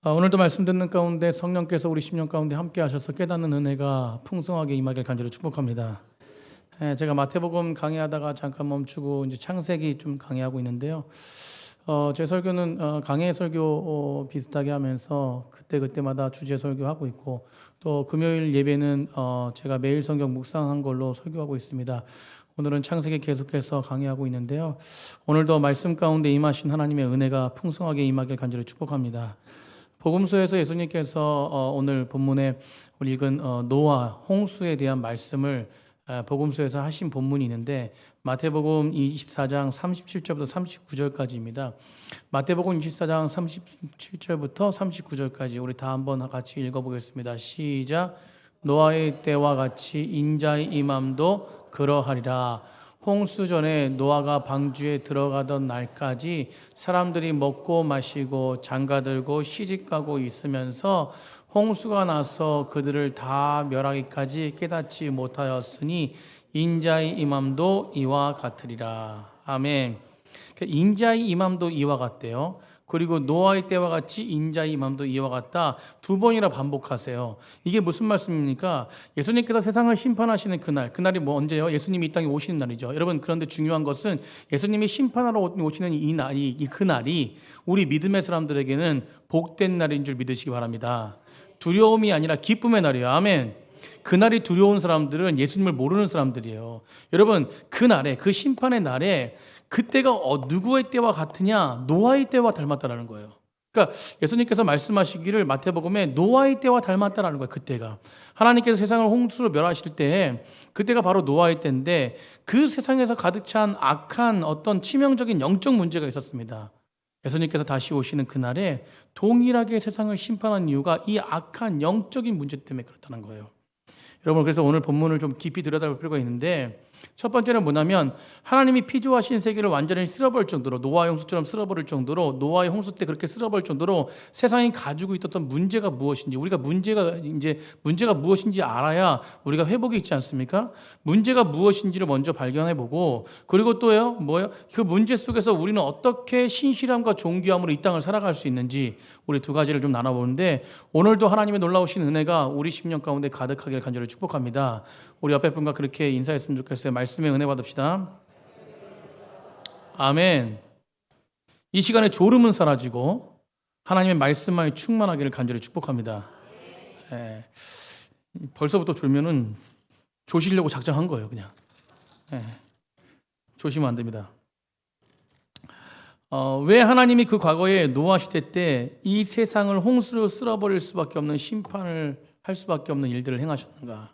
오늘도 말씀 듣는 가운데 성령께서 우리 심령 가운데 함께 하셔서 깨닫는 은혜가 풍성하게 임하길 간절히 축복합니다. 제가 마태복음 강의하다가 잠깐 멈추고 이제 창세기 좀 강의하고 있는데요. 제 설교는 강해 설교 비슷하게 하면서 그때마다 주제 설교하고 있고, 또 금요일 예배는 제가 매일 성경 묵상한 걸로 설교하고 있습니다. 오늘은 창세기 계속해서 강의하고 있는데요. 오늘도 말씀 가운데 임하신 하나님의 은혜가 풍성하게 임하길 간절히 축복합니다. 복음서에서 예수님께서 오늘 본문에 우리 읽은 노아, 홍수에 대한 말씀을 복음서에서 하신 본문이 있는데, 마태복음 24장 37절부터 39절까지입니다. 마태복음 24장 37절부터 39절까지 우리 다 한번 같이 읽어보겠습니다. 시작. 노아의 때와 같이 인자의 임함도 그러하리라. 홍수 전에 노아가 방주에 들어가던 날까지 사람들이 먹고 마시고 장가들고 시집가고 있으면서 홍수가 나서 그들을 다 멸하기까지 깨닫지 못하였으니 인자의 임함도 이와 같으리라. 아멘. 인자의 임함도 이와 같대요. 그리고 노아의 때와 같이 인자의 임함도 이와 같다. 두 번이나 반복하세요. 이게 무슨 말씀입니까? 예수님께서 세상을 심판하시는 그날이 뭐 언제요? 예수님이 이 땅에 오시는 날이죠. 여러분, 그런데 중요한 것은 예수님이 심판하러 오시는 그날이 우리 믿음의 사람들에게는 복된 날인 줄 믿으시기 바랍니다. 두려움이 아니라 기쁨의 날이에요. 아멘. 그날이 두려운 사람들은 예수님을 모르는 사람들이에요. 여러분, 그날에, 그 심판의 날에 그때가 누구의 때와 같으냐? 노아의 때와 닮았다라는 거예요. 그러니까 예수님께서 말씀하시기를 마태복음에 노아의 때와 닮았다라는 거예요. 그때가 하나님께서 세상을 홍수로 멸하실 때 그때가 바로 노아의 때인데, 그 세상에서 가득 찬 악한 어떤 치명적인 영적 문제가 있었습니다. 예수님께서 다시 오시는 그날에 동일하게 세상을 심판한 이유가 이 악한 영적인 문제 때문에 그렇다는 거예요. 여러분, 그래서 오늘 본문을 좀 깊이 들여다볼 필요가 있는데, 첫 번째는 뭐냐면 하나님이 피조하신 세계를 완전히 쓸어버릴 정도로, 노아 홍수처럼 쓸어버릴 정도로, 노아의 홍수 때 그렇게 쓸어버릴 정도로 세상이 가지고 있었던 문제가 무엇인지, 우리가 문제가 무엇인지 알아야 우리가 회복이 있지 않습니까? 문제가 무엇인지를 먼저 발견해보고, 그리고 또요, 그 문제 속에서 우리는 어떻게 신실함과 존귀함으로 이 땅을 살아갈 수 있는지, 우리 두 가지를 좀 나눠보는데, 오늘도 하나님의 놀라우신 은혜가 우리 심령 가운데 가득하길 간절히 축복합니다. 우리 옆에 분과 그렇게 인사했으면 좋겠어요. 말씀의 은혜 받읍시다. 아멘. 이 시간에 졸음은 사라지고 하나님의 말씀만이 충만하기를 간절히 축복합니다. 벌써부터 졸면은 조시려고 작정한 거예요, 그냥. 조시면 안 됩니다. 왜 하나님이 그 과거에 노아 시대 때 이 세상을 홍수로 쓸어버릴 수밖에 없는 심판을 할 수밖에 없는 일들을 행하셨는가?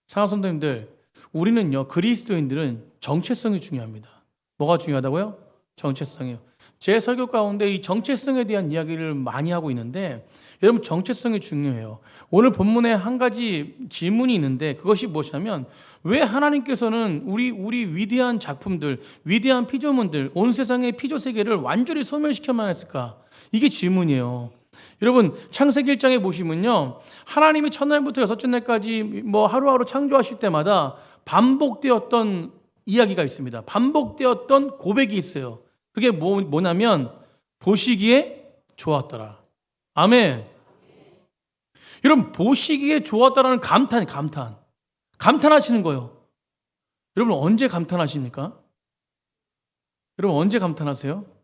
사랑하는 성도님들, 우리는요, 그리스도인들은 정체성이 중요합니다. 뭐가 중요하다고요? 정체성이요. 제 설교 가운데 이 정체성에 대한 이야기를 많이 하고 있는데, 여러분, 정체성이 중요해요. 오늘 본문에 한 가지 질문이 있는데, 그것이 무엇이냐면, 왜 하나님께서는 우리 위대한 작품들, 위대한 피조물들, 온 세상의 피조 세계를 완전히 소멸시켜만 했을까? 이게 질문이에요. 여러분, 창세기 1장에 보시면요, 하나님이 첫날부터 여섯째 날까지 하루하루 창조하실 때마다 반복되었던 이야기가 있습니다. 반복되었던 고백이 있어요. 그게 뭐냐면 보시기에 좋았더라. 아멘. 여러분, 보시기에 좋았다라는 감탄하시는 거예요. 여러분, 언제 감탄하십니까? 여러분, 언제 감탄하세요?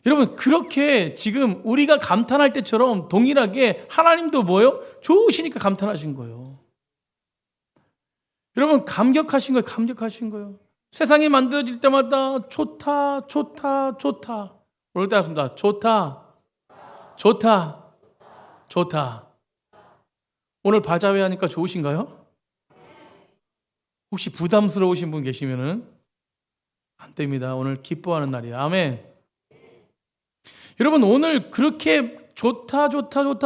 여러분, 그렇게 지금 우리가 감탄할 때처럼 동일하게 하나님도 뭐예요? 좋으시니까 감탄하신 거예요. 여러분, 감격하신 거예요. 세상이 만들어질 때마다 좋다. 오늘 때 하십니다. 좋다. 오늘 바자회 하니까 좋으신가요? 혹시 부담스러우신 분 계시면은 안 됩니다. 오늘 기뻐하는 날이에요. 아멘. 여러분, 오늘 그렇게 좋다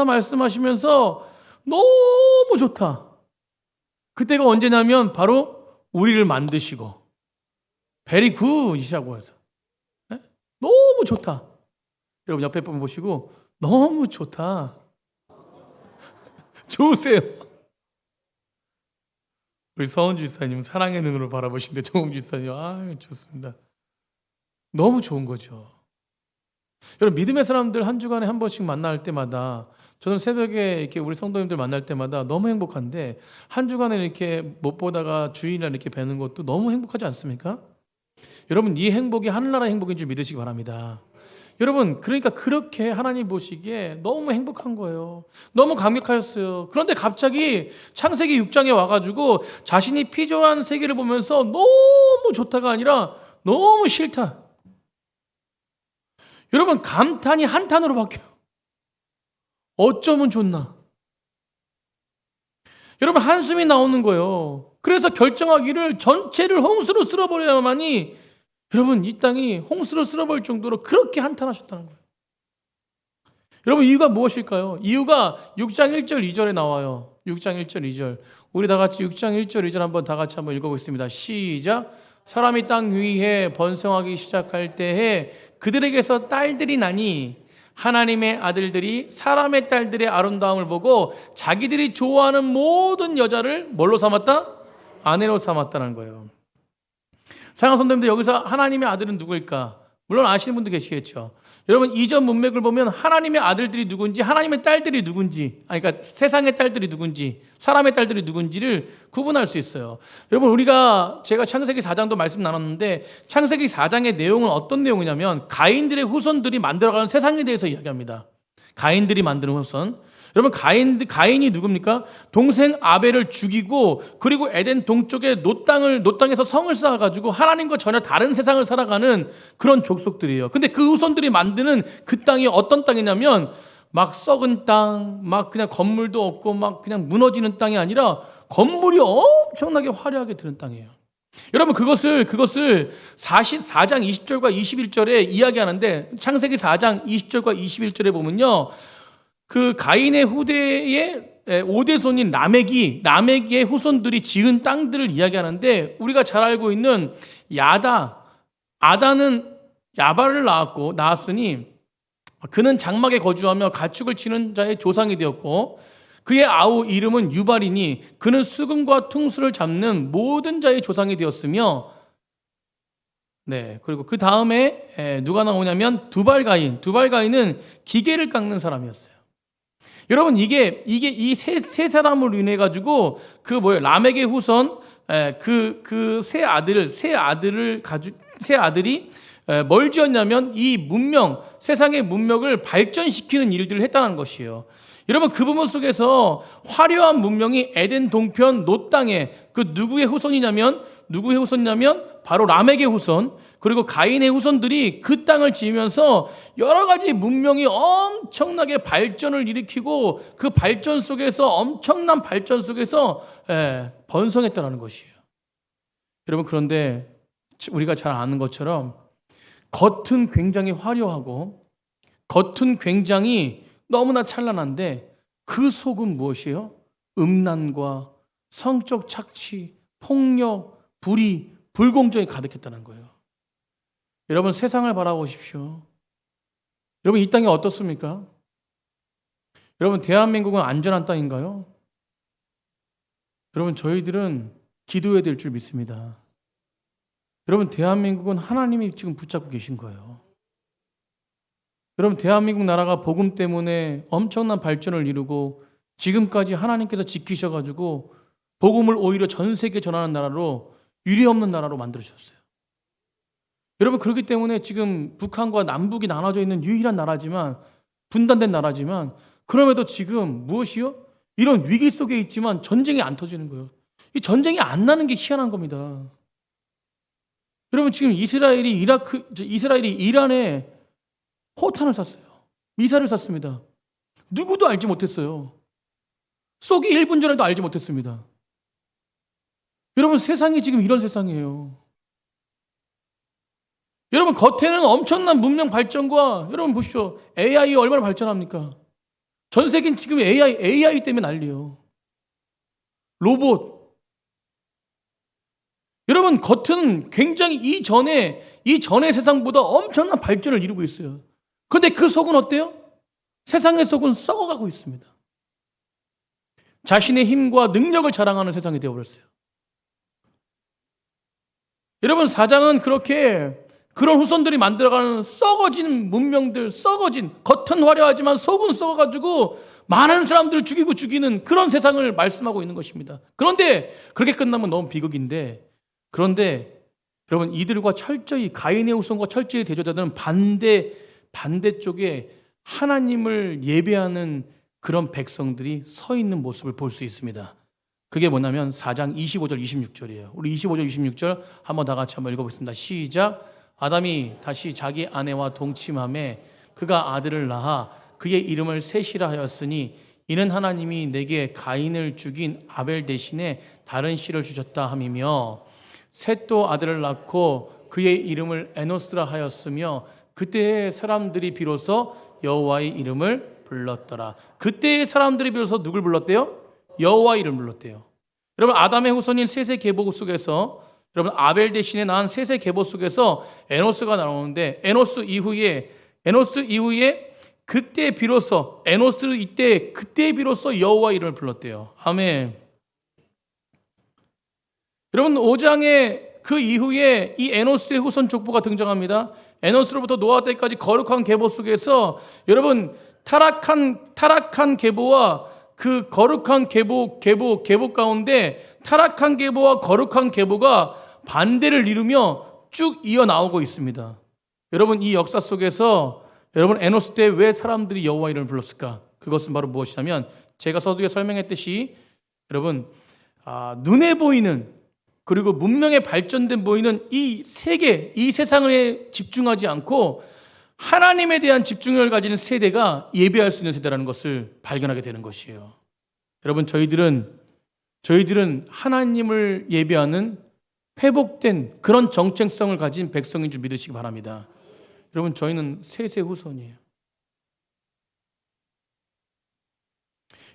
말씀하시면서 너무 좋다. 그때가 언제냐면 바로 우리를 만드시고 very good이라고 해서 너무 좋다. 여러분, 옆에 분 보시고 너무 좋다. 좋으세요. 우리 서은주 지사님 사랑의 눈으로 바라보신데, 정홍주 지사님 좋습니다. 너무 좋은 거죠. 여러분, 믿음의 사람들 한 주간에 한 번씩 만날 때마다, 저는 새벽에 이렇게 우리 성도님들 만날 때마다 너무 행복한데, 한 주간에 이렇게 못 보다가 주일날 이렇게 뵈는 것도 너무 행복하지 않습니까? 여러분, 이 행복이 하늘나라 행복인 줄 믿으시기 바랍니다. 여러분, 그러니까 그렇게 하나님 보시기에 너무 행복한 거예요. 너무 감격하였어요. 그런데 갑자기 창세기 6장에 와가지고 자신이 피조한 세계를 보면서 너무 좋다가 아니라 너무 싫다. 여러분, 감탄이 한탄으로 바뀌어요. 어쩌면 좋나. 여러분, 한숨이 나오는 거예요. 그래서 결정하기를 전체를 홍수로 쓸어버려야만이, 여러분, 이 땅이 홍수로 쓸어버릴 정도로 그렇게 한탄하셨다는 거예요. 여러분, 이유가 무엇일까요? 이유가 6장 1절 2절에 나와요. 6장 1절 2절. 우리 다 같이 6장 1절 2절 한번 다 같이 한번 읽어보겠습니다. 시작. 사람이 땅 위에 번성하기 시작할 때에 그들에게서 딸들이 나니 하나님의 아들들이 사람의 딸들의 아름다움을 보고 자기들이 좋아하는 모든 여자를 뭘로 삼았다? 아내로 삼았다는 거예요. 사랑하는 성도님들, 여기서 하나님의 아들은 누구일까? 물론 아시는 분도 계시겠죠. 여러분, 이전 문맥을 보면 하나님의 아들들이 누군지, 하나님의 딸들이 누군지, 그러니까 세상의 딸들이 누군지, 사람의 딸들이 누군지를 구분할 수 있어요. 여러분, 제가 창세기 4장도 말씀 나눴는데, 창세기 4장의 내용은 어떤 내용이냐면 가인들의 후손들이 만들어가는 세상에 대해서 이야기합니다. 가인들이 만드는 후손. 여러분, 가인이 누굽니까? 동생 아벨을 죽이고, 그리고 에덴 동쪽에 노땅에서 성을 쌓아가지고 하나님과 전혀 다른 세상을 살아가는 그런 족속들이에요. 근데 그 후손들이 만드는 그 땅이 어떤 땅이냐면, 막 썩은 땅, 막 그냥 건물도 없고, 막 그냥 무너지는 땅이 아니라 건물이 엄청나게 화려하게 드는 땅이에요. 여러분, 그것을 4장 20절과 21절에 이야기하는데, 창세기 4장 20절과 21절에 보면요, 그 가인의 후대의 5대손인 라멕의 후손들이 지은 땅들을 이야기하는데, 우리가 잘 알고 있는 아다는 야발을 낳았으니 그는 장막에 거주하며 가축을 치는 자의 조상이 되었고, 그의 아우 이름은 유발이니 그는 수금과 퉁수를 잡는 모든 자의 조상이 되었으며, 네, 그리고 그 다음에 누가 나오냐면 두발가인은 기계를 깎는 사람이었어요. 여러분, 이게 이 세 사람을 인해 가지고 라멕의 후손 그 세 아들이 뭘 지었냐면 이 세상의 문명을 발전시키는 일들을 했다는 것이에요. 여러분, 그 부분 속에서 화려한 문명이 에덴 동편 노 땅에 누구의 후손이냐면 바로 라멕의 후손, 그리고 가인의 후손들이 그 땅을 지으면서 여러 가지 문명이 엄청나게 발전을 일으키고, 그 발전 속에서 엄청난 발전 속에서 번성했다는 것이에요. 여러분, 그런데 우리가 잘 아는 것처럼 겉은 굉장히 화려하고 겉은 굉장히 너무나 찬란한데 그 속은 무엇이에요? 음란과 성적 착취, 폭력, 불의, 불공정이 가득했다는 거예요. 여러분, 세상을 바라보십시오. 여러분, 이 땅이 어떻습니까? 여러분, 대한민국은 안전한 땅인가요? 여러분, 저희들은 기도해야 될 줄 믿습니다. 여러분, 대한민국은 하나님이 지금 붙잡고 계신 거예요. 여러분, 대한민국 나라가 복음 때문에 엄청난 발전을 이루고 지금까지 하나님께서 지키셔가지고 복음을 오히려 전 세계에 전하는 나라로, 유례없는 나라로 만들어주셨어요. 여러분, 그렇기 때문에 지금 북한과 남북이 나눠져 있는 유일한 나라지만, 분단된 나라지만, 그럼에도 지금 무엇이요? 이런 위기 속에 있지만 전쟁이 안 터지는 거예요. 이 전쟁이 안 나는 게 희한한 겁니다. 여러분, 지금 이스라엘이 이란에 포탄을 쐈어요. 미사일을 쐈습니다. 누구도 알지 못했어요. 쏘기 1분 전에도 알지 못했습니다. 여러분, 세상이 지금 이런 세상이에요. 여러분, 겉에는 엄청난 문명 발전과, 여러분 보십시오. AI 얼마나 발전합니까? 전 세계는 지금 AI 때문에 난리예요. 로봇. 여러분, 겉은 굉장히 이전의 세상보다 엄청난 발전을 이루고 있어요. 그런데 그 속은 어때요? 세상의 속은 썩어가고 있습니다. 자신의 힘과 능력을 자랑하는 세상이 되어버렸어요. 여러분, 4장은 그렇게 그런 후손들이 만들어가는 썩어진 문명들, 썩어진, 겉은 화려하지만 속은 썩어가지고 많은 사람들을 죽이고 죽이는 그런 세상을 말씀하고 있는 것입니다. 그런데 그렇게 끝나면 너무 비극인데, 그런데 여러분, 이들과 철저히, 가인의 후손과 철저히 대조되는 반대쪽에 하나님을 예배하는 그런 백성들이 서 있는 모습을 볼 수 있습니다. 그게 뭐냐면 4장 25절 26절이에요. 우리 25절 26절 한번 다 같이 한번 읽어보겠습니다. 시작. 아담이 다시 자기 아내와 동침함에 그가 아들을 낳아 그의 이름을 셋이라 하였으니 이는 하나님이 내게 가인을 죽인 아벨 대신에 다른 씨를 주셨다 함이며, 셋도 아들을 낳고 그의 이름을 에노스라 하였으며 그때의 사람들이 비로소 여호와의 이름을 불렀더라. 그때의 사람들이 비로소 누굴 불렀대요? 여호와의 이름을 불렀대요. 여러분, 아담의 후손인 셋의 계보 속에서, 여러분, 아벨 대신에 낳은 셋의 계보 속에서 에노스가 나오는데, 에노스 이후에 그때 비로소, 그때 비로소 여호와의 이름을 불렀대요. 아멘. 여러분, 5장에 그 이후에 이 에노스의 후손 족보가 등장합니다. 에노스로부터 노아 때까지 거룩한 계보 속에서, 여러분, 타락한 계보와 그 거룩한 계보 가운데 타락한 계보와 거룩한 계보가 반대를 이루며 쭉 이어 나오고 있습니다. 여러분, 이 역사 속에서 여러분, 에노스 때 왜 사람들이 여호와 이름을 불렀을까? 그것은 바로 무엇이냐면, 제가 서두에 설명했듯이 여러분, 눈에 보이는, 그리고 문명에 발전된 보이는 이 세계, 이 세상에 집중하지 않고 하나님에 대한 집중력을 가지는 세대가 예배할 수 있는 세대라는 것을 발견하게 되는 것이에요. 여러분, 저희들은 하나님을 예배하는 회복된 그런 정체성을 가진 백성인 줄 믿으시기 바랍니다. 여러분, 저희는 셋의 후손이에요.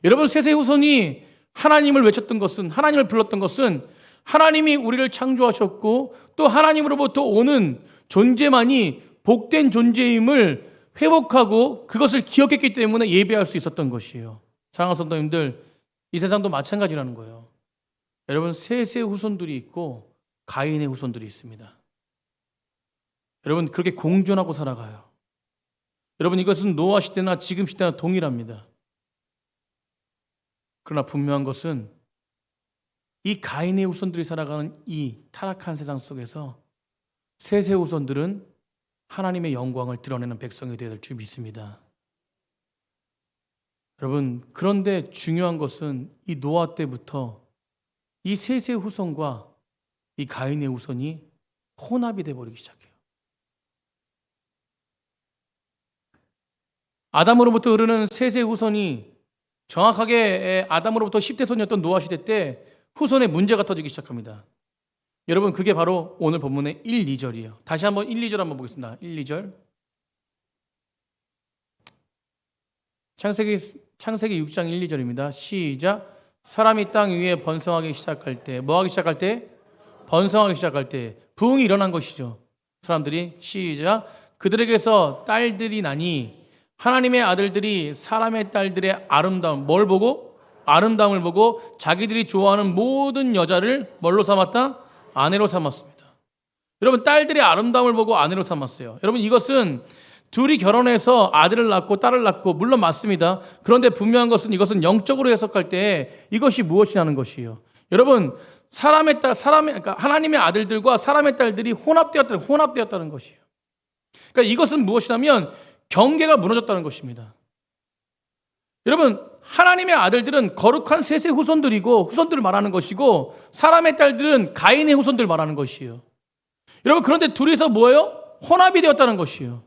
여러분, 셋의 후손이 하나님을 외쳤던 것은, 하나님을 불렀던 것은, 하나님이 우리를 창조하셨고 또 하나님으로부터 오는 존재만이 복된 존재임을 회복하고 그것을 기억했기 때문에 예배할 수 있었던 것이에요. 사랑하는 성도님들, 이 세상도 마찬가지라는 거예요. 여러분, 셋의 후손들이 있고 가인의 후손들이 있습니다. 여러분, 그렇게 공존하고 살아가요. 여러분, 이것은 노아 시대나 지금 시대나 동일합니다. 그러나 분명한 것은 이 가인의 후손들이 살아가는 이 타락한 세상 속에서 셋의 후손들은 하나님의 영광을 드러내는 백성이 되어야 될 줄 믿습니다. 여러분, 그런데 중요한 것은 이 노아 때부터 이 셋의 후손과 이 가인의 후손이 혼합이 되어버리기 시작해요. 아담으로부터 흐르는 셋의 후손이 정확하게 아담으로부터 10대 손이었던 노아 시대 때 후손에 문제가 터지기 시작합니다. 여러분, 그게 바로 오늘 본문의 1, 2절이에요. 다시 한번 1, 2절 한번 보겠습니다. 1, 2절. 창세기 6장 1, 2절입니다. 시작. 사람이 땅 위에 번성하기 시작할 때, 뭐 하기 시작할 때? 번성하기 시작할 때 부흥이 일어난 것이죠. 사람들이 시작. 그들에게서 딸들이 나니 하나님의 아들들이 사람의 딸들의 아름다움, 뭘 보고? 아름다움을 보고 자기들이 좋아하는 모든 여자를 뭘로 삼았다? 아내로 삼았습니다. 여러분, 딸들의 아름다움을 보고 아내로 삼았어요. 여러분, 이것은 둘이 결혼해서 아들을 낳고 딸을 낳고, 물론 맞습니다. 그런데 분명한 것은 이것은 영적으로 해석할 때 이것이 무엇이냐는 것이에요. 여러분, 그러니까 하나님의 아들들과 사람의 딸들이 혼합되었다는 것이에요. 그러니까 이것은 무엇이냐면 경계가 무너졌다는 것입니다. 여러분, 하나님의 아들들은 거룩한 셋의 후손들을 말하는 것이고, 사람의 딸들은 가인의 후손들을 말하는 것이에요. 여러분, 그런데 둘이서 뭐예요? 혼합이 되었다는 것이에요.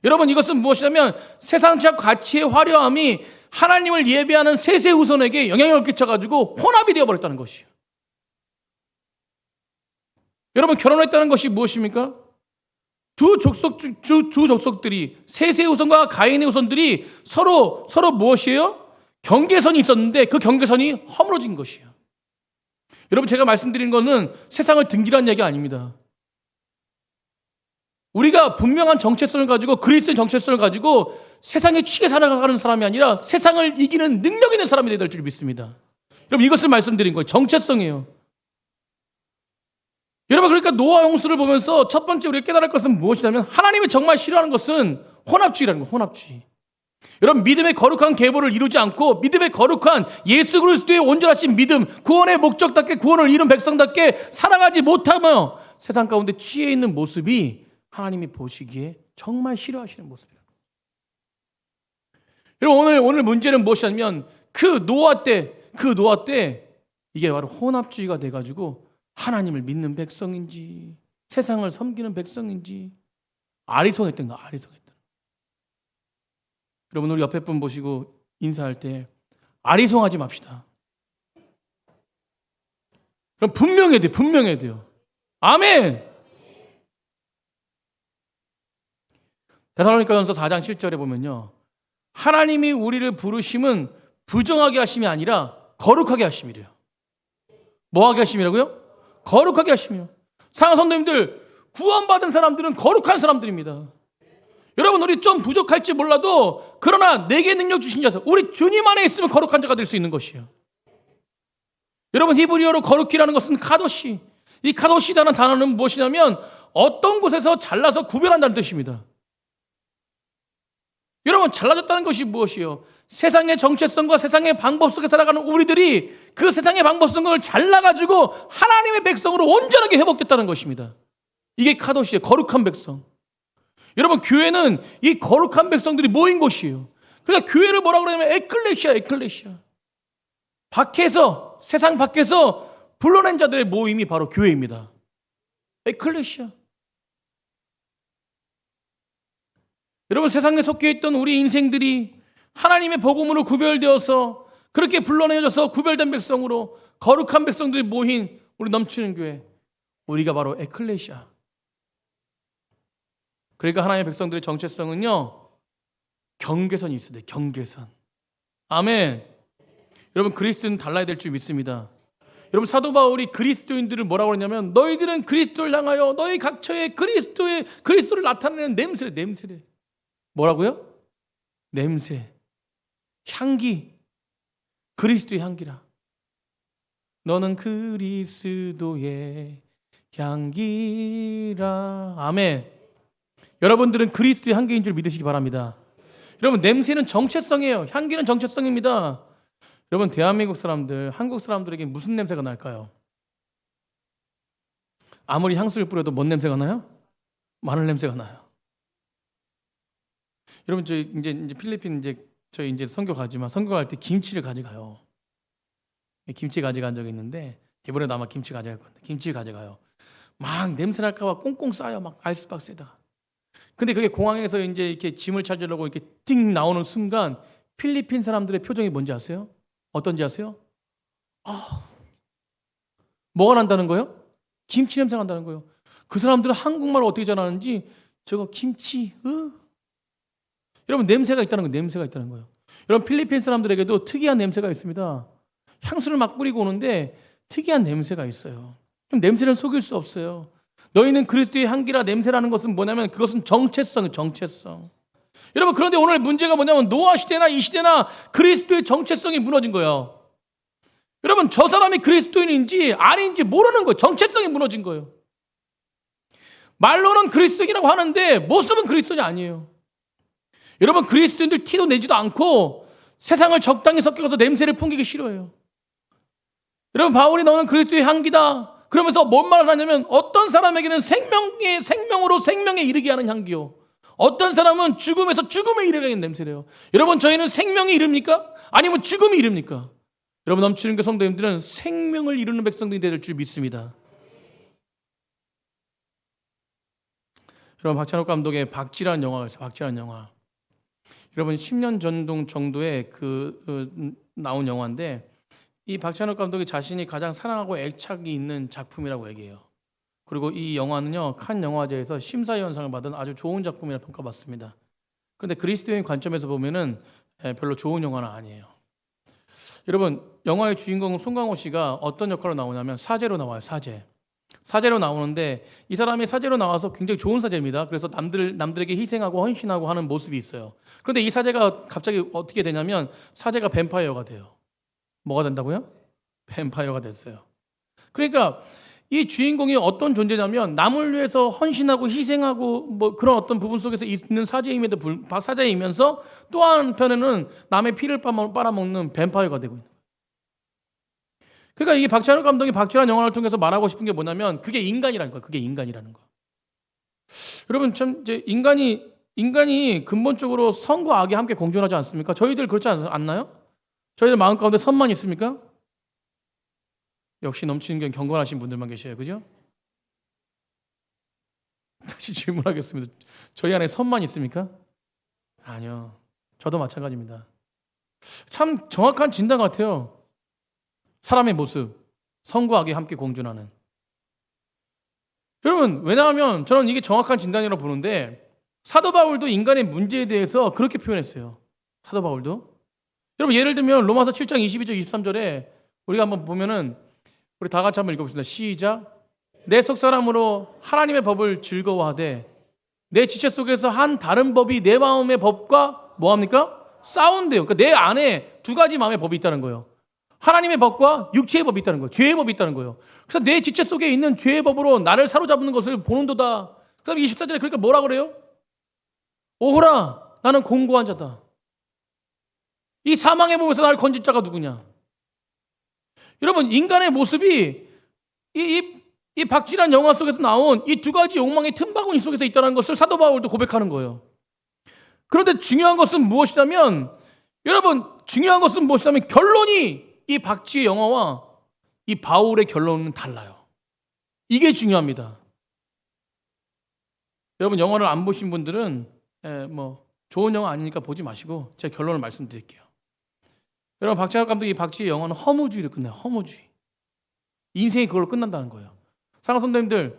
여러분, 이것은 무엇이냐면 세상적 가치의 화려함이 하나님을 예배하는 셋의 후손에게 영향을 끼쳐가지고 혼합이 되어버렸다는 것이에요. 여러분, 결혼했다는 것이 무엇입니까? 두 족속들이, 셋의 후손과 가인의 후손들이 서로 무엇이에요? 경계선이 있었는데 그 경계선이 허물어진 것이에요. 여러분, 제가 말씀드리는 것은 세상을 등지라는 얘기가 아닙니다. 우리가 분명한 정체성을 가지고, 그리스도의 정체성을 가지고 세상에 취해 살아가는 사람이 아니라 세상을 이기는 능력 있는 사람이 되어야 될 줄 믿습니다. 여러분, 이것을 말씀드린 거예요. 정체성이에요. 여러분, 그러니까 노아 홍수를 보면서 첫 번째 우리가 깨달을 것은 무엇이냐면 하나님이 정말 싫어하는 것은 혼합주의라는 거예요. 혼합주의. 여러분, 믿음의 거룩한 계보를 이루지 않고 믿음의 거룩한 예수 그리스도의 온전하신 믿음, 구원의 목적답게 구원을 이룬 백성답게 살아가지 못하며 세상 가운데 취해 있는 모습이 하나님이 보시기에 정말 싫어하시는 모습이에요. 여러분, 오늘 문제는 무엇이냐면 그 노아 때 이게 바로 혼합주의가 돼가지고 하나님을 믿는 백성인지 세상을 섬기는 백성인지 아리송했던 거, 아리송했던. 여러분, 우리 옆에 분 보시고 인사할 때 아리송하지 맙시다. 그럼 분명해야 돼요. 아멘. 데살로니가전서 4장 7절에 보면요, 하나님이 우리를 부르심은 부정하게 하심이 아니라 거룩하게 하심이래요. 뭐하게 하심이라고요? 거룩하게 하심이요. 사랑하는 성도님들, 구원받은 사람들은 거룩한 사람들입니다. 여러분, 우리 좀 부족할지 몰라도 그러나 내게 능력 주신 자서 우리 주님 안에 있으면 거룩한 자가 될 수 있는 것이에요. 여러분, 히브리어로 거룩히라는 것은 카도시. 이 카도시라는 단어는 무엇이냐면 어떤 곳에서 잘라서 구별한다는 뜻입니다. 여러분, 잘라졌다는 것이 무엇이에요? 세상의 정체성과 세상의 방법 속에 살아가는 우리들이 그 세상의 방법성을 잘라가지고 하나님의 백성으로 온전하게 회복됐다는 것입니다. 이게 카도시예요. 거룩한 백성. 여러분, 교회는 이 거룩한 백성들이 모인 곳이에요. 그러니까 교회를 뭐라고 그러냐면 에클레시아. 밖에서, 세상 밖에서 불러낸 자들의 모임이 바로 교회입니다. 에클레시아. 여러분, 세상에 섞여 있던 우리 인생들이 하나님의 복음으로 구별되어서 그렇게 불러내져서 구별된 백성으로 거룩한 백성들이 모인 우리 넘치는 교회, 우리가 바로 에클레시아. 그러니까 하나님의 백성들의 정체성은요, 경계선이 있어야 돼요. 경계선. 아멘. 여러분, 그리스도는 달라야 될 줄 믿습니다. 여러분, 사도 바울이 그리스도인들을 뭐라고 그러냐면 너희들은 그리스도를 향하여 너희 각처에 그리스도를 나타내는 냄새래. 뭐라고요? 냄새, 향기, 그리스도의 향기라. 너는 그리스도의 향기라. 아멘. 여러분들은 그리스도의 향기인 줄 믿으시기 바랍니다. 여러분, 냄새는 정체성이에요. 향기는 정체성입니다. 여러분, 대한민국 사람들, 한국 사람들에게 무슨 냄새가 날까요? 아무리 향수를 뿌려도 뭔 냄새가 나요? 마늘 냄새가 나요. 여러분, 저 이제 필리핀 저희 선교 가지만 선교 갈 때 김치를 가져가요. 김치 가져간 적이 있는데 이번에도 아마 김치 가져갈 건데 김치 가져가요. 막 냄새 날까봐 꽁꽁 싸요. 막 아이스박스에다가. 근데 그게 공항에서 이제 이렇게 짐을 찾으려고 이렇게 띵 나오는 순간 필리핀 사람들의 표정이 뭔지 아세요? 어떤지 아세요? 뭐가 난다는 거예요? 김치 냄새가 난다는 거예요. 그 사람들은 한국말을 어떻게 전하는지 저거 김치, 여러분, 냄새가 있다는 거예요. 냄새가 있다는 거예요. 여러분, 필리핀 사람들에게도 특이한 냄새가 있습니다. 향수를 막 뿌리고 오는데 특이한 냄새가 있어요. 냄새는 속일 수 없어요. 너희는 그리스도의 향기라. 냄새라는 것은 뭐냐면 그것은 정체성이에요. 정체성. 여러분, 그런데 오늘 문제가 뭐냐면 노아 시대나 이 시대나 그리스도의 정체성이 무너진 거예요. 여러분, 저 사람이 그리스도인인지 아닌지 모르는 거예요. 정체성이 무너진 거예요. 말로는 그리스도인이라고 하는데 모습은 그리스도인이 아니에요. 여러분, 그리스도인들 티도 내지도 않고 세상을 적당히 섞여서 냄새를 풍기기 싫어해요. 여러분, 바울이 너는 그리스도의 향기다. 그러면서 뭔 말을 하냐면 어떤 사람에게는 생명으로 생명에 이르게 하는 향기요. 어떤 사람은 죽음에서 죽음에 이르게 하는 냄새래요. 여러분, 저희는 생명이 이릅니까? 아니면 죽음이 이릅니까? 여러분, 넘치는 그 성도님들은 생명을 이루는 백성들이 될 줄 믿습니다. 여러분, 박찬욱 감독의 박쥐라는 영화가 있어요. 박쥐라는 영화. 여러분, 10년 전 정도에 나온 영화인데 이 박찬욱 감독이 자신이 가장 사랑하고 애착이 있는 작품이라고 얘기해요. 그리고 이 영화는요, 칸 영화제에서 심사위원상을 받은 아주 좋은 작품이라 평가받습니다. 그런데 그리스도인 관점에서 보면은 별로 좋은 영화는 아니에요. 여러분, 영화의 주인공 송강호 씨가 어떤 역할로 나오냐면 사제로 나와요. 사제로 나오는데 이 사람이 사제로 나와서 굉장히 좋은 사제입니다. 그래서 남들에게 희생하고 헌신하고 하는 모습이 있어요. 그런데 이 사제가 갑자기 어떻게 되냐면 사제가 뱀파이어가 돼요. 뭐가 된다고요? 뱀파이어가 됐어요. 그러니까 이 주인공이 어떤 존재냐면 남을 위해서 헌신하고 희생하고 뭐 그런 어떤 부분 속에서 있는 사제이면서 또 한편에는 남의 피를 빨아먹는 뱀파이어가 되고 있는 거예요. 그러니까 이게 박찬욱 감독이 박쥐라는 영화를 통해서 말하고 싶은 게 뭐냐면 그게 인간이라는 거예요. 그게 인간이라는 거. 여러분 참 이제 인간이 근본적으로 선과 악이 함께 공존하지 않습니까? 저희들 그렇지 않나요? 저희들 마음 가운데 선만 있습니까? 역시 넘치는 게 경건하신 분들만 계셔요. 그죠? 다시 질문하겠습니다. 저희 안에 선만 있습니까? 아니요. 저도 마찬가지입니다. 참 정확한 진단 같아요. 사람의 모습, 선과 악이 함께 공존하는. 여러분, 왜냐하면 저는 이게 정확한 진단이라고 보는데 사도 바울도 인간의 문제에 대해서 그렇게 표현했어요. 사도 바울도. 여러분, 예를 들면 로마서 7장 22절 23절에 우리가 한번 보면은 우리 다 같이 한번 읽어보겠습니다. 시작. 내 속사람으로 하나님의 법을 즐거워하되 내 지체 속에서 한 다른 법이 내 마음의 법과 뭐합니까? 싸운대요. 그러니까 내 안에 두 가지 마음의 법이 있다는 거예요. 하나님의 법과 육체의 법이 있다는 거예요. 죄의 법이 있다는 거예요. 그래서 내 지체 속에 있는 죄의 법으로 나를 사로잡는 것을 보는도다. 그 다음에 24절에 그러니까 뭐라 그래요? 오호라 나는 공고한 자다. 이 사망의 법에서 나를 건질 자가 누구냐? 여러분, 인간의 모습이 이 박쥐란 영화 속에서 나온 이 두 가지 욕망의 틈바구니 속에서 있다는 것을 사도 바울도 고백하는 거예요. 그런데 중요한 것은 무엇이냐면 결론이 이 박쥐의 영화와 이 바울의 결론은 달라요. 이게 중요합니다. 여러분, 영화를 안 보신 분들은 좋은 영화 아니니까 보지 마시고 제가 결론을 말씀드릴게요. 여러분, 박찬욱 감독이 이 박쥐의 영화는 허무주의로 끝나요. 허무주의. 인생이 그걸로 끝난다는 거예요. 사랑하는 성도님들,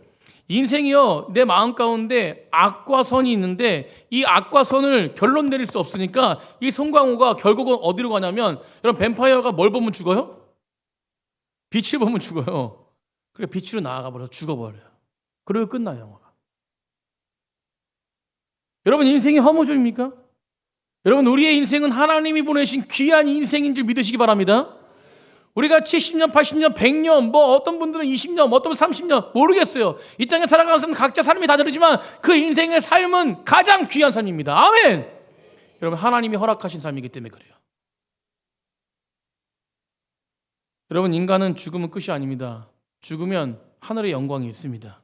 인생이요 내 마음 가운데 악과 선이 있는데 이 악과 선을 결론 내릴 수 없으니까 이 송강호가 결국은 어디로 가냐면, 여러분, 뱀파이어가 뭘 보면 죽어요? 빛을 보면 죽어요. 그러니까 빛으로 나아가 버려서 죽어버려요. 그리고 끝나요, 영화가. 여러분, 인생이 허무주의입니까? 여러분, 우리의 인생은 하나님이 보내신 귀한 인생인 줄 믿으시기 바랍니다. 우리가 70년, 80년, 100년, 어떤 분들은 20년, 어떤 분은 30년, 모르겠어요. 이 땅에 살아가는 사람은 각자 삶이 다 다르지만 그 인생의 삶은 가장 귀한 삶입니다. 아멘! 여러분, 하나님이 허락하신 삶이기 때문에 그래요. 여러분, 인간은 죽으면 끝이 아닙니다. 죽으면 하늘의 영광이 있습니다.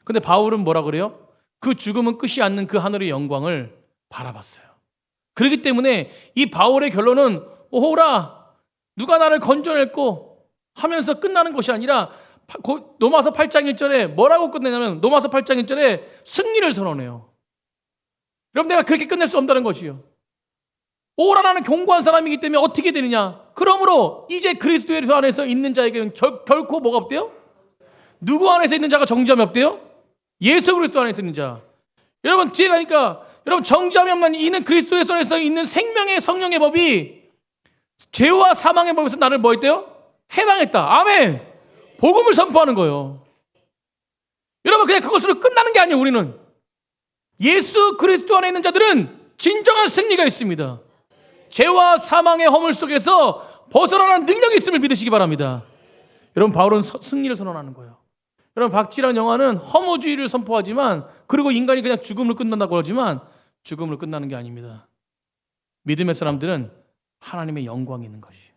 근데 바울은 뭐라 그래요? 그 죽음은 끝이 않는 그 하늘의 영광을 바라봤어요. 그렇기 때문에 이 바울의 결론은 오호라 누가 나를 건져낼고 하면서 끝나는 것이 아니라 로마서 8장 1절에 뭐라고 끝내냐면 로마서 8장 1절에 승리를 선언해요. 여러분, 내가 그렇게 끝낼 수 없다는 것이요. 오호라 나는 견고한 사람이기 때문에 어떻게 되느냐? 그러므로 이제 그리스도 예수 안에서 있는 자에게는 결코 뭐가 없대요? 누구 안에서 있는 자가 정죄함이 없대요? 예수 그리스도 안에서 있는 자. 여러분, 뒤에 가니까 여러분, 정죄함이 없는 이는 그리스도 예수 안에서 있는 생명의 성령의 법이 죄와 사망의 법에서 나를 뭐 했대요? 해방했다. 아멘. 복음을 선포하는 거예요. 여러분, 그냥 그것으로 끝나는 게 아니에요. 우리는 예수 그리스도 안에 있는 자들은 진정한 승리가 있습니다. 죄와 사망의 허물 속에서 벗어나는 능력이 있음을 믿으시기 바랍니다. 여러분, 바울은 승리를 선언하는 거예요. 여러분, 박쥐라는 영화는 허무주의를 선포하지만, 그리고 인간이 그냥 죽음으로 끝난다고 그러지만 죽음으로 끝나는 게 아닙니다. 믿음의 사람들은 하나님의 영광이 있는 것이에요.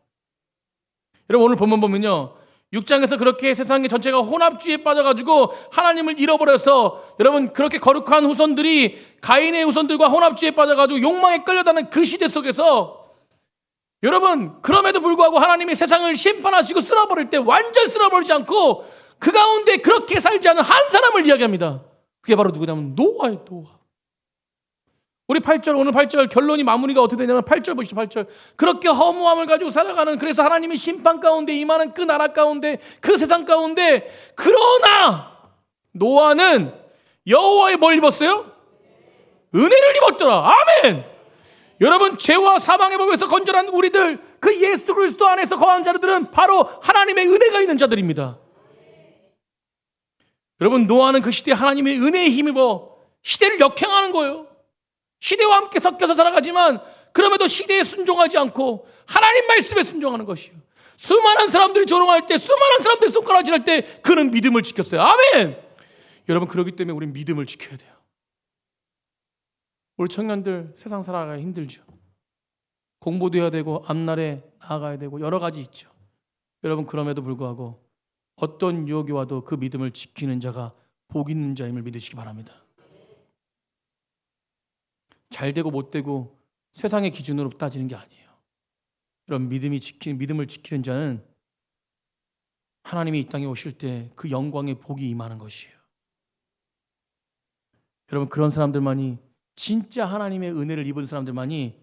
여러분, 오늘 본문 보면요, 6장에서 그렇게 세상의 전체가 혼합주의에 빠져가지고 하나님을 잃어버려서, 여러분, 그렇게 거룩한 후손들이 가인의 후손들과 혼합주의에 빠져가지고 욕망에 끌려다는 그 시대 속에서, 여러분, 그럼에도 불구하고 하나님이 세상을 심판하시고 쓸어버릴 때 완전 쓸어버리지 않고 그 가운데 그렇게 살지 않은 한 사람을 이야기합니다. 그게 바로 누구냐면 노아예요. 노아. 우리 8절, 오늘 8절 결론이 마무리가 어떻게 되냐면 8절 보시죠. 8절. 그렇게 허무함을 가지고 살아가는, 그래서 하나님의 심판 가운데 임하는 그 나라 가운데, 그 세상 가운데, 그러나 노아는 여호와의 뭘 입었어요? 은혜를 입었더라. 아멘. 여러분, 죄와 사망의 법에서 건전한 우리들, 그 예수 그리스도 안에서 거한 자들은 바로 하나님의 은혜가 있는 자들입니다. 여러분, 노아는 그 시대에 하나님의 은혜에 힘입어 시대를 역행하는 거예요. 시대와 함께 섞여서 살아가지만 그럼에도 시대에 순종하지 않고 하나님 말씀에 순종하는 것이요. 수많은 사람들이 조롱할 때, 수많은 사람들이 손가락질할 때 그는 믿음을 지켰어요. 아멘. 여러분, 그렇기 때문에 우리는 믿음을 지켜야 돼요. 우리 청년들 세상 살아가기 힘들죠. 공부도 해야 되고 앞날에 나아가야 되고 여러 가지 있죠. 여러분, 그럼에도 불구하고 어떤 유혹이 와도 그 믿음을 지키는 자가 복 있는 자임을 믿으시기 바랍니다. 잘 되고 못 되고 세상의 기준으로 따지는 게 아니에요. 여러분, 믿음을 지키는 자는 하나님이 이 땅에 오실 때 그 영광의 복이 임하는 것이에요. 여러분, 그런 사람들만이, 진짜 하나님의 은혜를 입은 사람들만이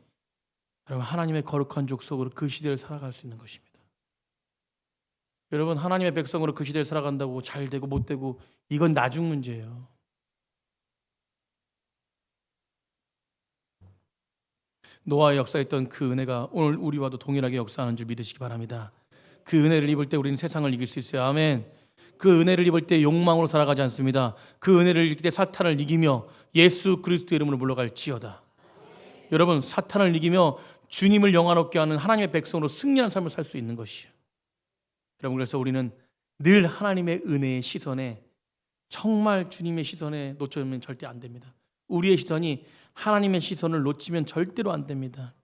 여러분, 하나님의 거룩한 족속으로 그 시대를 살아갈 수 있는 것입니다. 여러분, 하나님의 백성으로 그 시대를 살아간다고 잘 되고 못 되고 이건 나중 문제예요. 노아의 역사했던 그 은혜가 오늘 우리와도 동일하게 역사하는 줄 믿으시기 바랍니다. 그 은혜를 입을 때 우리는 세상을 이길 수 있어요. 아멘. 그 은혜를 입을 때 욕망으로 살아가지 않습니다. 그 은혜를 입을 때 사탄을 이기며 예수 그리스도의 이름으로 물러갈지어다. 여러분, 사탄을 이기며 주님을 영화롭게 하는 하나님의 백성으로 승리하는 삶을 살 수 있는 것이에요. 여러분, 그래서 우리는 늘 하나님의 은혜의 시선에, 정말 주님의 시선에 놓쳐면 절대 안 됩니다. 우리의 시선이 하나님의 시선을 놓치면 절대로 안 됩니다.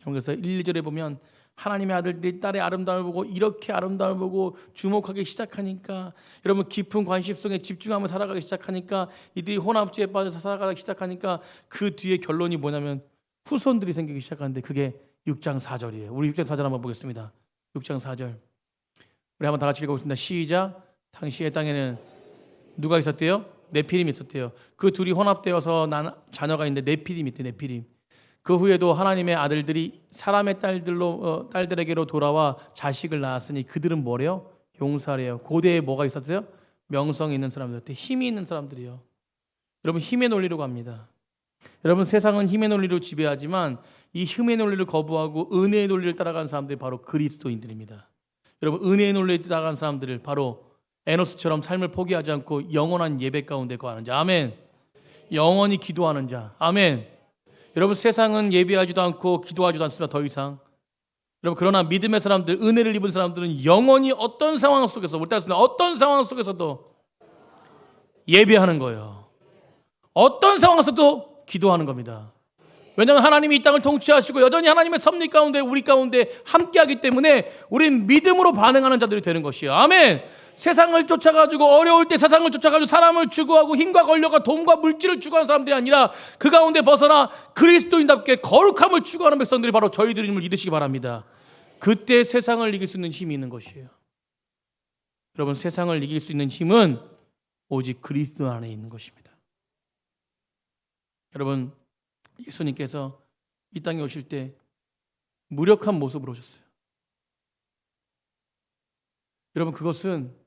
그래서 1, 2절에 보면 하나님의 아들들이 딸의 아름다움을 보고 이렇게 아름다움을 보고 주목하기 시작하니까, 여러분, 깊은 관심 속에 집중하며 살아가기 시작하니까, 이들이 혼합주의에 빠져서 살아가기 시작하니까 그 뒤에 결론이 뭐냐면 후손들이 생기기 시작하는데, 그게 6장 4절이에요. 우리 6장 4절 한번 보겠습니다. 6장 4절 우리 한번 다 같이 읽어보겠습니다. 시작. 당시의 땅에는 누가 있었대요? 네피림이 있었대요. 그 둘이 혼합되어서 난 자녀가 있는데 네피림이 있대. 네피림. 그 후에도 하나님의 아들들이 사람의 딸들에게로 돌아와 자식을 낳았으니 그들은 뭐래요? 용사래요. 고대에 뭐가 있었어요? 명성이 있는 사람들, 힘이 있는 사람들이요. 여러분, 힘의 논리로 갑니다. 여러분, 세상은 힘의 논리로 지배하지만 이 힘의 논리를 거부하고 은혜의 논리를 따라가는 사람들이 바로 그리스도인들입니다. 여러분, 은혜의 논리에 따라가는 사람들을 바로 에노스처럼 삶을 포기하지 않고 영원한 예배 가운데 거하는 자. 아멘. 영원히 기도하는 자. 아멘. 여러분, 세상은 예배하지도 않고 기도하지도 않습니다. 더 이상. 여러분, 그러나 믿음의 사람들, 은혜를 입은 사람들은 영원히 어떤 상황 속에서, 우리 따랐습니다. 어떤 상황 속에서도 예배하는 거예요. 어떤 상황에서도 기도하는 겁니다. 왜냐하면 하나님이 이 땅을 통치하시고 여전히 하나님의 섭리 가운데, 우리 가운데 함께하기 때문에 우리는 믿음으로 반응하는 자들이 되는 것이에요. 아멘. 세상을 쫓아가지고, 어려울 때 세상을 쫓아가지고 사람을 추구하고 힘과 권력과 돈과 물질을 추구하는 사람들이 아니라 그 가운데 벗어나 그리스도인답게 거룩함을 추구하는 백성들이 바로 저희들임을 믿으시기 바랍니다. 그때 세상을 이길 수 있는 힘이 있는 것이에요. 여러분, 세상을 이길 수 있는 힘은 오직 그리스도 안에 있는 것입니다. 여러분, 예수님께서 이 땅에 오실 때 무력한 모습으로 오셨어요. 여러분, 그것은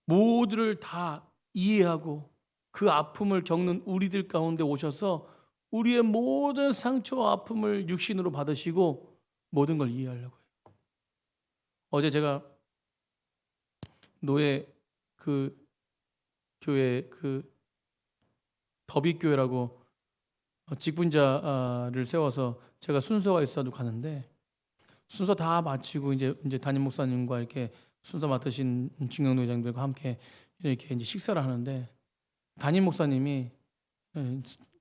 모두를 다 이해하고 그 아픔을 겪는 우리들 가운데 오셔서 우리의 모든 상처와 아픔을 육신으로 받으시고 모든 걸 이해하려고 해요. 어제 제가 노예 그 교회, 그 더비교회라고 직분자를 세워서 제가 순서가 있어도 가는데, 순서 다 마치고 이제 담임 목사님과 이렇게 순서 맡으신 중경노회장들과 함께 이렇게 이제 식사를 하는데, 담임 목사님이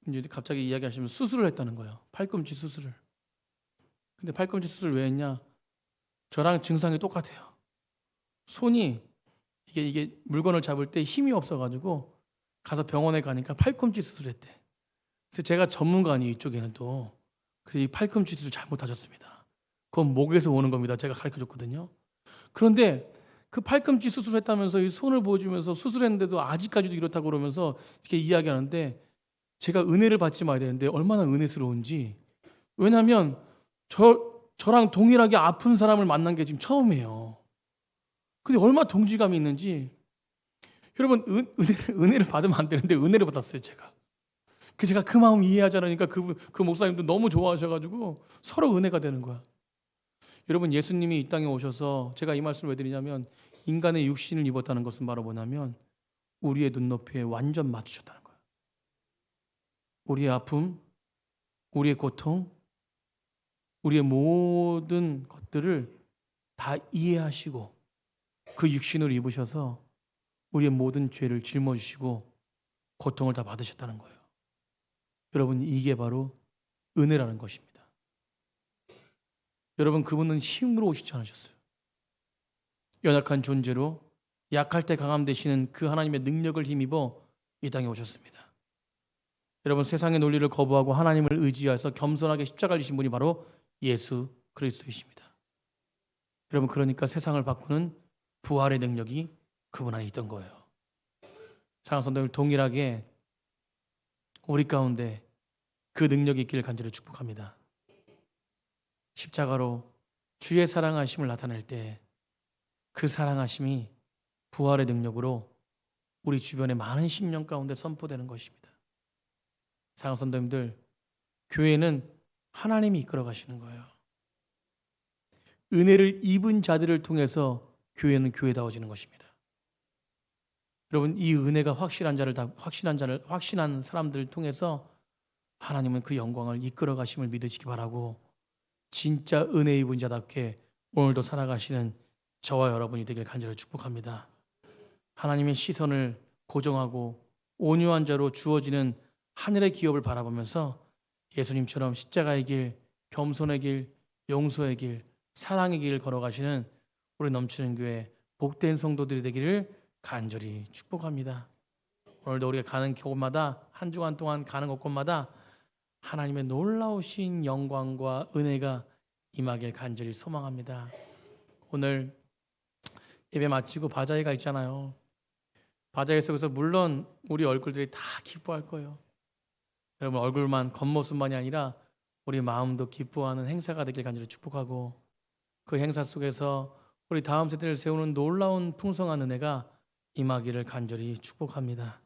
이제 갑자기 이야기하시면 수술을 했다는 거예요. 팔꿈치 수술을. 근데 팔꿈치 수술 왜 했냐? 저랑 증상이 똑같아요. 손이 이게 물건을 잡을 때 힘이 없어가지고 가서 병원에 가니까 팔꿈치 수술했대. 그래서 제가 전문가 아니에요, 이쪽에는 또. 그래서 이 팔꿈치 수술 잘못하셨습니다. 그건 목에서 오는 겁니다. 제가 가르쳐줬거든요. 그런데 그 팔꿈치 수술했다면서 이 손을 보여주면서 수술했는데도 아직까지도 이렇다고 그러면서 이렇게 이야기하는데, 제가 은혜를 받지 마야 되는데 얼마나 은혜스러운지. 왜냐하면 저랑 동일하게 아픈 사람을 만난 게 지금 처음이에요. 근데 얼마나 동지감이 있는지. 여러분, 은혜를 받으면 안 되는데 은혜를 받았어요, 제가. 제가 그 마음 이해하지 않으니까 그 목사님도 너무 좋아하셔가지고 서로 은혜가 되는 거야. 여러분, 예수님이 이 땅에 오셔서, 제가 이 말씀을 왜 드리냐면, 인간의 육신을 입었다는 것은 바로 뭐냐면 우리의 눈높이에 완전 맞추셨다는 거예요. 우리의 아픔, 우리의 고통, 우리의 모든 것들을 다 이해하시고 그 육신을 입으셔서 우리의 모든 죄를 짊어지시고 고통을 다 받으셨다는 거예요. 여러분, 이게 바로 은혜라는 것입니다. 여러분, 그분은 힘으로 오시지 않으셨어요. 연약한 존재로 약할 때 강함 되시는 그 하나님의 능력을 힘입어 이 땅에 오셨습니다. 여러분, 세상의 논리를 거부하고 하나님을 의지해서 겸손하게 십자가를 지신 분이 바로 예수 그리스도이십니다. 여러분, 그러니까 세상을 바꾸는 부활의 능력이 그분 안에 있던 거예요. 사랑하는 성도님들, 동일하게 우리 가운데 그 능력이 있기를 간절히 축복합니다. 십자가로 주의 사랑하심을 나타낼 때 그 사랑하심이 부활의 능력으로 우리 주변의 많은 심령 가운데 선포되는 것입니다. 사랑하는 성도님들, 교회는 하나님이 이끌어 가시는 거예요. 은혜를 입은 자들을 통해서 교회는 교회다워지는 것입니다. 여러분, 이 은혜가 확신한 사람들을 통해서 하나님은 그 영광을 이끌어 가심을 믿으시기 바라고, 진짜 은혜 입은 자답게 오늘도 살아가시는 저와 여러분이 되길 간절히 축복합니다. 하나님의 시선을 고정하고 온유한 자로 주어지는 하늘의 기업을 바라보면서 예수님처럼 십자가의 길, 겸손의 길, 용서의 길, 사랑의 길을 걸어가시는 우리 넘치는 교회 복된 성도들이 되기를 간절히 축복합니다. 오늘도 우리가 가는 곳마다, 한 주간 동안 가는 곳곳마다 하나님의 놀라우신 영광과 은혜가 임하길 간절히 소망합니다. 오늘 예배 마치고 바자회가 있잖아요. 바자회 속에서 물론 우리 얼굴들이 다 기뻐할 거예요. 여러분, 얼굴만, 겉모습만이 아니라 우리 마음도 기뻐하는 행사가 되길 간절히 축복하고, 그 행사 속에서 우리 다음 세대를 세우는 놀라운 풍성한 은혜가 임하기를 간절히 축복합니다.